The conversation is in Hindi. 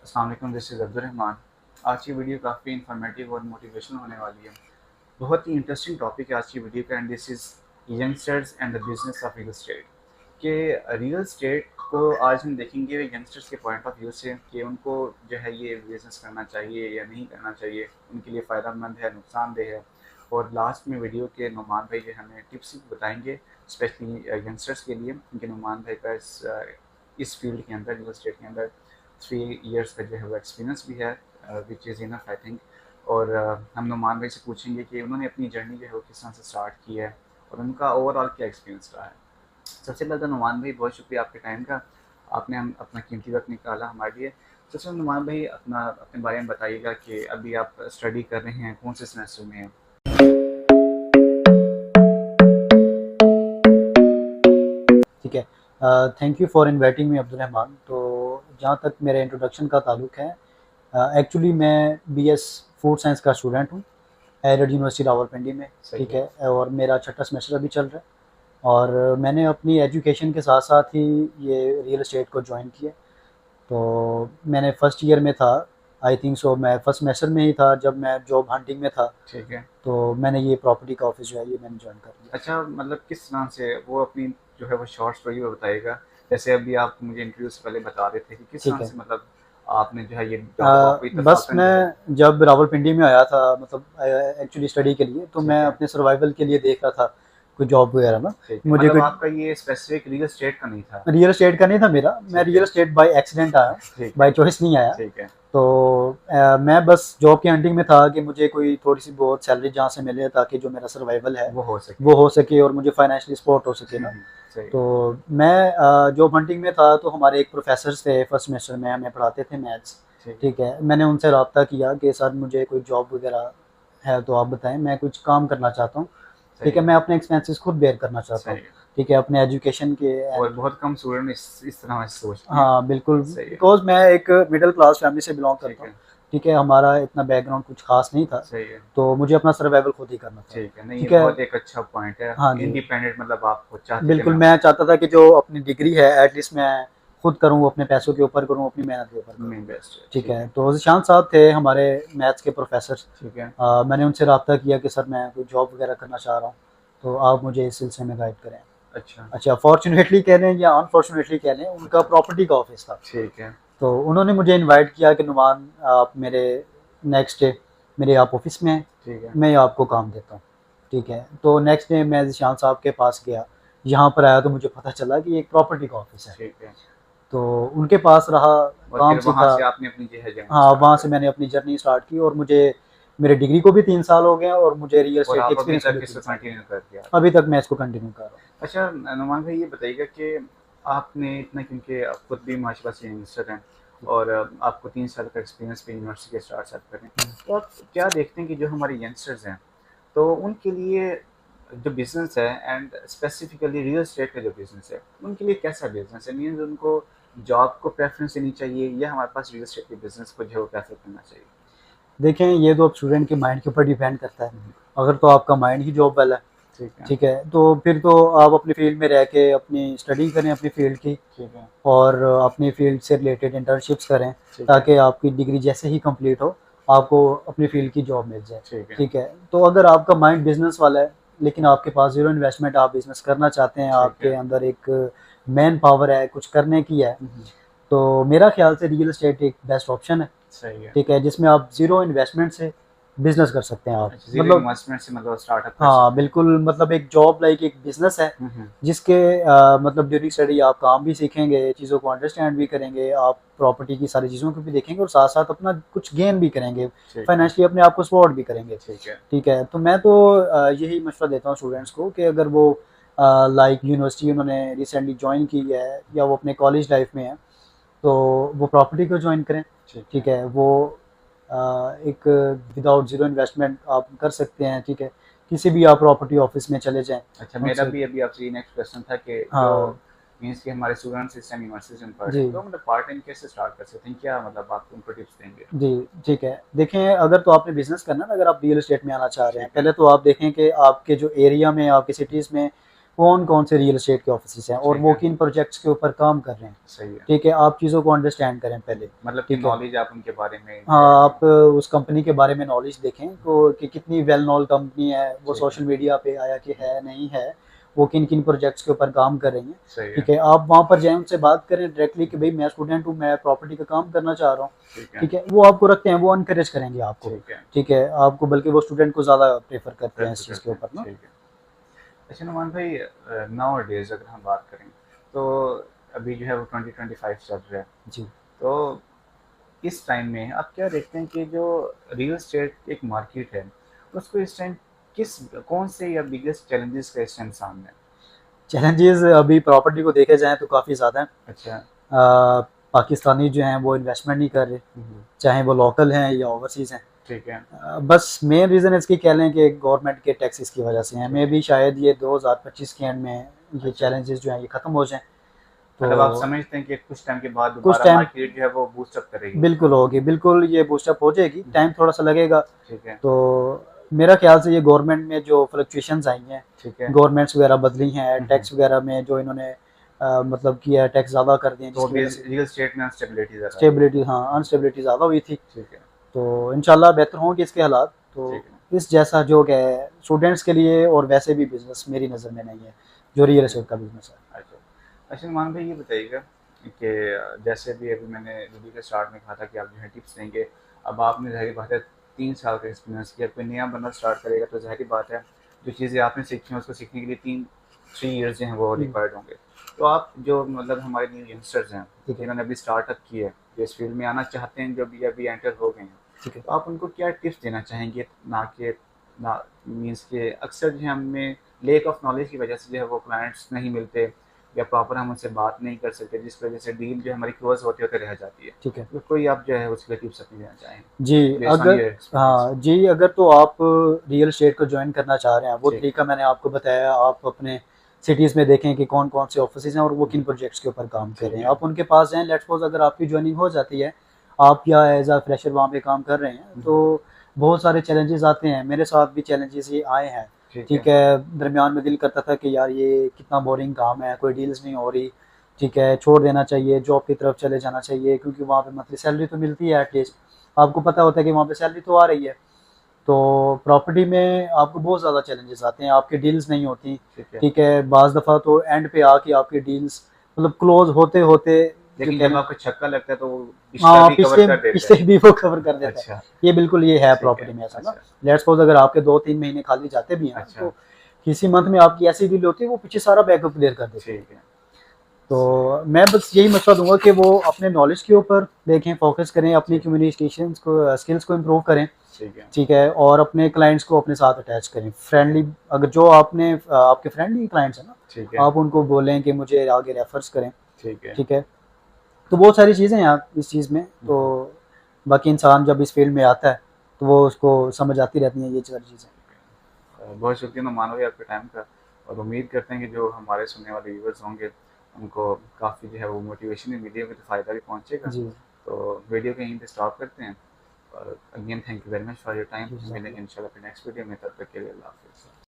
अस्सलाम वालेकुम, दिस इज़ अब्दुर्रहमान। आज की वीडियो काफ़ी इन्फॉर्मेटिव और मोटिवेशनल होने वाली है। बहुत ही इंटरेस्टिंग टॉपिक है आज की वीडियो का, and this is youngsters and the business of real estate. कि रियल एस्टेट को आज हम देखेंगे यंगस्टर्स के पॉइंट ऑफ व्यू से कि उनको जो है ये बिज़नेस करना चाहिए या नहीं करना चाहिए, उनके लिए फ़ायदेमंद है, नुकसानदेह है। और लास्ट में वीडियो के नुमान भाई जो हमें टिप्स बताएंगे स्पेशली यंगस्टर्स के लिए, क्योंकि नुमान भाई का इस फील्ड के अंदर, रियल एस्टेट के अंदर 3 इयर्स का जो है वो एक्सपीरियंस भी है, which is enough I think. और हम नुमान भाई से पूछेंगे कि उन्होंने अपनी जर्नी जो है वो किस तरह से स्टार्ट की है और उनका ओवरऑल क्या एक्सपीरियंस रहा है। सबसे पहले तो नुमान भाई बहुत शुक्रिया आपके टाइम का, आपने हम अपना कीमती वक्त निकाला हमारे लिए। सबसे पहले नुमान भाई अपने बारे में बताइएगा कि अभी आप स्टडी कर रहे हैं, कौन से सेमेस्टर में हैं? ठीक है। Thank you for inviting me Abdul Rahman. तो जहाँ तक मेरे इंट्रोडक्शन का ताल्लुक है, एक्चुअली मैं बीएस फूड साइंस का स्टूडेंट हूँ एयरड यूनिवर्सिटी रावलपिंडी में। सही ठीक है। है, और मेरा छठा सेमेस्टर अभी चल रहा है और मैंने अपनी एजुकेशन के साथ साथ ही ये रियल एस्टेट को ज्वाइन किया। तो मैंने फर्स्ट ईयर में था, आई थिंक सो मैं फर्स्ट सेमेस्टर में ही था जब मैं जॉब हंटिंग में था। ठीक है। तो मैंने ये प्रॉपर्टी का ऑफिस जो है ये मैंने ज्वाइन कर लिया। अच्छा, मतलब किस तरह से वो अपनी जो है वो शॉर्ट स्टोरी में बताएगा। जैसे अभी आप मुझे इंटरव्यू से पहले बता रहे थे कि किस तरह ठीक है। से मतलब आपने जो है ये जॉब आपको बस इत्तेफाकन जो है। मैं जब रावलपिंडी में आया था, मतलब एक्चुअली स्टडी के लिए, तो मैं ठीक है। अपने सर्वाइवल के लिए देख रहा था कोई जॉब वगैरह ना। ठीक है, मुझे मतलब कोई आपका ये स्पेसिफिक रियल एस्टेट का नहीं था। रियल एस्टेट का नहीं था मेरा, मैं ठीक रियल है। एस्टेट बाय एक्सीडेंट आया हूँ, ठीक है। बाय चॉइस नहीं आया। ठीक है। तो मैं बस जॉब की हंटिंग में था कि मुझे कोई थोड़ी सी बहुत सैलरी जहाँ से मिले ताकि जो मेरा सर्वाइवल है वो हो सके। वो हो सके और मुझे फाइनेंशियली सपोर्ट हो सके ना। सही तो है। मैं जॉब हंटिंग में था, तो हमारे एक प्रोफेसर थे फर्स्ट सेमेस्टर में, हमें पढ़ाते थे मैथ्स। ठीक है। ठीक है, मैंने उनसे रब्ता किया कि सर मुझे कोई जॉब वगैरह है तो आप बताएं, मैं कुछ काम करना चाहता हूँ। ठीक सही है, है। मैं अपने एक्सपेंसेस खुद बेयर करना चाहता सही हूँ। है। ठीक है, अपने एजुकेशन के और एंड। बहुत कम स्टूडेंट इस तरह से सोचते हैं। हाँ बिल्कुल, सही है। बिकॉज मैं एक मिडिल क्लास फैमिली से बिलोंग ठीक करता हूँ। है। ठीक है, हमारा इतना बैकग्राउंड कुछ खास नहीं था, सही है। तो मुझे अपना सर्वाइवल खुद ही करना था। ठीक है, नहीं ये ठीक है। बहुत एक अच्छा पॉइंट है। हाँ जी, इंडिपेंडेंट मतलब आप चाहते थे बिल्कुल मैं मैं चाहता था कि जो अपनी डिग्री है एटलीस्ट मैं खुद करूँ, अपने पैसों के ऊपर करूँ, अपनी मेहनत के ऊपर करूँ। मैं बेस्ट है। ठीक ठीक है, है। तो ज़ीशान साहब थे हमारे मैथ्स के प्रोफेसर। ठीक है। मैंने उनसे रब्ता किया कि सर मैं कोई जॉब वगैरह करना चाह रहा हूँ, तो आप मुझे इस सिलसिले में गाइड करें। अच्छा। अच्छा, फॉर्चुनेटली कह लें या अनफॉर्चुनेटली कह लें, उनका अच्छा। प्रॉपर्टी का ऑफिस था। ठीक है। तो उन्होंने मुझे इनवाइट किया कि नुमान आप मेरे नेक्स्ट डे मेरे आप ऑफिस में हैं, ठीक है। मैं आपको काम देता हूँ। ठीक है, तो नेक्स्ट डे मैं ज़ीशान साहब के पास गया। यहाँ पर आया तो मुझे पता चला कि एक प्रॉपर्टी का ऑफिस है। ठीक है। तो उनके पास रहा, और काम फिर वहाँ सीखा। से आपने अपनी जो है जर्नी हाँ, स्टार्ट वहाँ से करी। मैंने अपनी जर्नी स्टार्ट की और मुझे मेरे डिग्री को भी 3 साल हो गए हैं और मुझे रियल और एस्टेट के आप अभी एक्सपीरियंस को तक भी तीन इसको साल हो कंटिन्यू करते आ गए। रहे अभी हैं। तक मैं इसको कंटिन्यू कर रहा हूँ। अच्छा, नुमान भाई ये बताइएगा कि आपने इतना, क्योंकि आप खुद भी माशाल्लाह से यंगस्टर हैं और आपको 3 साल का एक्सपीरियंस भी यूनिवर्सिटी के स्टार्ट साथ करें, तो आप क्या देखते हैं कि जो हमारे यंगस्टर्स हैं तो उनके लिए जो बिज़नेस है, एंड स्पेसिफिकली रियल एस्टेट का जो बिज़नेस है, उनके लिए कैसा बिज़नेस है? मीन्स उनको जॉब को प्रेफरेंस देनी चाहिए या हमारे पास रियल एस्टेट के बिज़नेस को जो है प्रेफर करना चाहिए? देखें, ये तो अब स्टूडेंट के माइंड के ऊपर डिपेंड करता है। हम्म। अगर तो आपका माइंड ही जॉब वाला है, ठीक है। ठीक है, तो फिर तो आप अपनी फील्ड में रह के अपनी स्टडी करें अपनी फील्ड की, ठीक है। और अपनी फील्ड से रिलेटेड इंटर्नशिप्स करें ठीक है। ताकि आपकी डिग्री जैसे ही कंप्लीट हो आपको अपनी फील्ड की जॉब मिल जाए। ठीक है। ठीक है, तो अगर आपका माइंड बिजनेस वाला है लेकिन आपके पास ज़ीरो इन्वेस्टमेंट, आप बिजनेस करना चाहते हैं, ठीक आपके है। अंदर एक मैन पावर है कुछ करने की है, हम्म। तो मेरा ख्याल से रियल एस्टेट एक बेस्ट ऑप्शन है। सही है। ठीक है, जिसमें आप ज़ीरो इन्वेस्टमेंट से बिजनेस कर सकते हैं आप, अच्छा, जीरो मतलब। इन्वेस्टमेंट से मतलब स्टार्टअप कर हाँ सकते हैं। बिल्कुल, मतलब एक जॉब लाइक एक बिजनेस है हम्म। जिसके मतलब ड्यूरिंग स्टडी आप काम भी सीखेंगे, चीज़ों को अंडरस्टैंड भी करेंगे, आप प्रॉपर्टी की सारी चीज़ों को भी देखेंगे और साथ साथ अपना कुछ गेन भी करेंगे, ठीक है। फाइनेंशियली अपने आप को सपोर्ट भी करेंगे। ठीक है। ठीक है, तो मैं तो यही मशवरा देता हूँ स्टूडेंट्स को कि अगर वो लाइक यूनिवर्सिटी उन्होंने रिसेंटली ज्वाइन की है या वो अपने कॉलेज लाइफ में है, तो वो प्रॉपर्टी को ज्वाइन करें। ठीक है। ठीक है, वो एक विदाउट ज़ीरो इन्वेस्टमेंट आप कर सकते हैं। ठीक है, किसी भी आप प्रॉपर्टी ऑफिस में चले जाएँ अच्छा, मेरा उनसे। भी अभी आपसे ये नेक्स्ट क्वेश्चन था कि जो हाँ मीन्स कि हमारे स्टूडेंट्स इस टाइम यूनिवर्सिटी में पढ़ रहे जी, हैं तो मतलब पार्ट टाइम कैसे स्टार्ट कर सकते हैं, क्या मतलब आप उनको टिप्स देंगे? जी, ठीक है। देखें, अगर तो आपने बिज़नेस करना है ना, अगर आप रियल एस्टेट में आना चाह रहे हैं, ठीक है। पहले तो आप देखें कि आपके जो एरिया में, आपकी सिटीज़ में कौन कौन से रियल एस्टेट के ऑफिस हैं और ठीक वो है। किन प्रोजेक्ट्स के ऊपर काम कर रहे हैं। सही है। ठीक है, आप चीज़ों को अंडरस्टैंड करें पहले। मतलब कि ठीक है, नॉलेज आप उनके बारे में हाँ, गैन आप करें। उस कंपनी के बारे में नॉलेज देखें तो कि कितनी वेल नोन कंपनी है, वो ठीक है। सोशल मीडिया पे आया कि है नहीं है, वो किन किन प्रोजेक्ट्स के ऊपर काम कर रही हैं। सही है। ठीक है, आप वहाँ पर जाएं, उनसे बात करें डायरेक्टली कि भाई मैं स्टूडेंट हूँ, मैं प्रॉपर्टी का काम करना चाह रहा हूँ। ठीक है। ठीक है, वो आपको रखते हैं, वो अनकरेज करेंगे आपको। ठीक है। ठीक है, आपको बल्कि वो स्टूडेंट को ज़्यादा प्रेफर करते हैं प्रेफर इस चीज़ के करते हैं। ऊपर ना। ठीक है। अच्छा नुमान भाई, नाउ डेज अगर हम बात करें तो अभी जो है वो 2025 चल रहा है। जी। तो इस टाइम में आप क्या देखते हैं कि जो रियल एस्टेट एक मार्केट है, उसको इस टाइम किस कौन से या बिगेस्ट चैलेंजेस का इस टाइम सामने है? चैलेंजेस अभी प्रॉपर्टी को देखे जाएँ तो काफ़ी ज़्यादा हैं। अच्छा। पाकिस्तानी जो हैं वो इन्वेस्टमेंट नहीं कर रहे, हम्म। चाहे वो लोकल हैं या ओवरसीज़ हैं। ठीक है। बस मेन रीज़न इसकी कह लें कि गवर्नमेंट के टैक्सेस की वजह से हैं। मे ठीक है। भी शायद ये 2025 के एंड में ये अच्छा। चैलेंजेस जो हैं ये ख़त्म हो जाएँ। तो मतलब आप समझते हैं कि कुछ टाइम के बाद कुछ दोबारा टाइम मार्केट जो है वो बूस्ट अप करेगी? बिल्कुल होगी, बिल्कुल ये बूस्टअप हो जाएगी, टाइम थोड़ा-सा लगेगा। ठीक है। तो मेरा ख़्याल से ये गवर्नमेंट में जो फ्लक्चुएशंस आई हैं, ठीक है। गवर्नमेंट्स वगैरह बदली हैं, हम्म। टैक्स वगैरह में जो इन्होंने मतलब किया है, टैक्स ज़्यादा कर दिए हैं, तो जिसकी वजह से रियल स्टेट में अनस्टेबिलिटी ज़्यादा आई है। स्टेबिलिटी, हाँ, अनस्टेबिलिटी ज़्यादा हुई थी। ठीक है। तो इंशाल्लाह बेहतर होंगे इसके हालात। तो ठीक है। इस जैसा जो है स्टूडेंट्स के लिए और वैसे भी बिज़नेस मेरी नज़र में नहीं है, जो रियल ठीक। एस्टेट का बिज़नेस है। अच्छा। अच्छा नुमान भाई, ये बताइएगा कि जैसे भी अभी मैंने वीडियो के स्टार्ट में कहा था कि आप जो है टिप्स देंगे। अब आपने ज़ाहिर बात है 3 साल का एक्सपीरियंस किया, कोई नया बंदा स्टार्ट करेगा तो ज़ाहिर बात है जो चीज़ें आपने सीखी हैं उसको सीखने के लिए 3 ईयर्स जो हैं वो हुँ, रिक्वायर्ड होंगे। तो आप जो मतलब हमारे न्यू यंगस्टर्स हैं ठीक है, जिन्होंने अभी स्टार्टअप किया है, जो इस फील्ड में आना चाहते हैं, जो भी अभी एंटर हो गए हैं, ठीक है। तो आप उनको क्या टिप्स देना चाहेंगे? ना कि ना मीन्स के अक्सर जो है हमें लेक ऑफ नॉलेज की वजह से जो है वो क्लाइंट्स नहीं मिलते या प्रॉपर हम उनसे बात नहीं कर सकते, जिस वजह से डील जो हमारी क्लोज होते होते रह जाती है। ठीक है। तो कोई आप जो है उसके लिए टिप्स अपनी देना चाहें जी, बेस्ड ऑन अगर योर एक्सपीरियंस? हाँ, जी, अगर तो आप रियल एस्टेट को जॉइन करना चाह रहे हैं, वो ठीक है। तरीका मैंने आपको बताया, आप अपने सिटीज़ में देखें कि कौन-कौन से ऑफ़िसेज़ हैं और वो किन प्रोजेक्ट्स के ऊपर काम कर रहे ठीक हैं। है। आप उनके पास जाएँ, लेट्स सपोज़ अगर आपकी जॉइनिंग हो जाती है, आप या एज़ अ फ्रेशर वहाँ पे काम कर रहे हैं, तो बहुत सारे चैलेंजेज़ आते हैं। मेरे साथ भी चैलेंजेज़ ये आए हैं। ठीक ठीक है। है, दरमियान में दिल करता था कि यार ये कितना बोरिंग काम है, कोई डील्स नहीं हो रही। ठीक है, छोड़ देना चाहिए, जॉब की तरफ चले जाना चाहिए, क्योंकि वहाँ पे मंथली सैलरी तो मिलती है एटलीस्ट। आपको पता होता है कि वहाँ पे सैलरी तो आ रही है। तो प्रॉपर्टी में आपको बहुत ज़्यादा चैलेंजेस आते हैं, आपकी डील्स नहीं होती। ठीक है। ठीक है, बाज़ दफ़ा तो एंड पे आके आपकी डील्स मतलब क्लोज़ होते-होते जो लेकिन कह जब लें, आपको छक्का लगता है तो वो पिछला हाँ, भी कवर पिछले कर देता पिछले भी वो कवर कर है। देता है। अच्छा। ये बिल्कुल ये है ठीक है। प्रॉपर्टी में ऐसा ना। अच्छा। लेट्स सपोज़ अगर आपके 2-3 महीने खाली जाते भी हैं ना, अच्छा। तो किसी मंथ में आपकी ऐसी डील होती है, वो पीछे सारा बैकअप क्लियर कर देती है। ठीक है। सही है। तो मैं बस यही मशवरा दूँगा कि वो अपने नॉलेज के ऊपर देखें, फ़ोकस करें, अपनी ठीक है। कम्युनिकेशंस को स्किल्स को इम्प्रूव करें। ठीक है। ठीक है, और अपने क्लाइंट्स को अपने साथ अटैच करें। ठीक है। फ्रेंडली, अगर जो आपने आपके फ्रेंडली क्लाइंट्स हैं ना, ठीक है। आप उनको बोलें कि मुझे आगे रेफर्स करें। ठीक है। ठीक है, तो बहुत सारी चीज़ें हैं इस चीज़ में। तो बाकी इंसान जब इस फील्ड में आता है, तो वो उसको समझ आती रहती हैं ये सारी चीज़ें। बहुत शुक्रिया नुमान भाई आपके टाइम का, और उम्मीद करते हैं कि जो हमारे सुनने वाले व्यूवर्स होंगे उनको काफ़ी जो है वो मोटिवेशन भी मिली होगी, तो फ़ायदा भी पहुंचेगा। जी, तो वीडियो को यहीं पे स्टॉप करते हैं, और again thank you very much for your time. जी, मिलेंगे जज़ाकल्लाह। इंशाल्लाह फिर नेक्स्ट वीडियो में, तब तक के लिए अल्लाह हाफ़िज़।